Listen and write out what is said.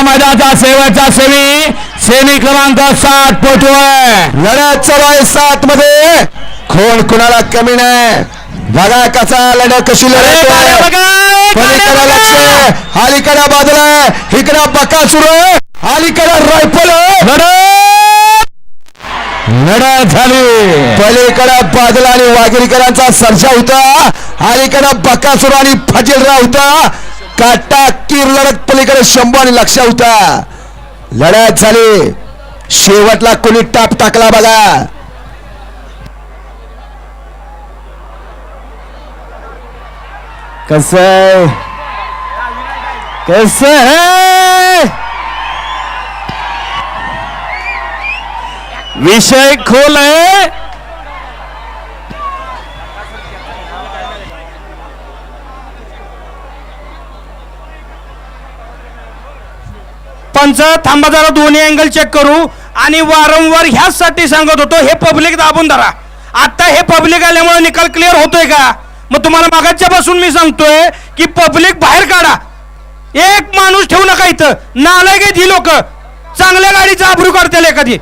मैदानाचा शेवटचा सेमी क्रमांक 60 पोहोचतोय. लढत चालू आहे 7 मध्ये. कोण कुणाला कमी नाही. बघा कसा लढत कशी लढत पलीकडे लक्ष अलीकडे बाजूला इकडे बकासूर अलीकडे रायफल लढत झाली. पलीकडे बाजूला आणि वाघेरीकरांचा सर्जा होता. अलीकडे बकासूर आणि फजीलराव होता. काटा कीर लढत पलीकडे शंभू आणि लक्ष होता. लढत झाली. शेवटला कोणी टाप टाकला बघा. कसं है विषय खोल आहे. पंच थांबा जरा दोन्ही अँगल चेक करू. आणि वारंवार ह्याचसाठी सांगत होतो हे पब्लिक दाबून धरा. आता हे पब्लिक आल्यामुळे निकाल क्लिअर होतोय का. मग तुम्हाला मागाच्या पासून मी सांगतोय की पब्लिक बाहेर काढा. एक माणूस ठेवू नका इथं. नालायक आहेत ही लोक. चांगल्या गाडीचा आबरू काढतील एखादी.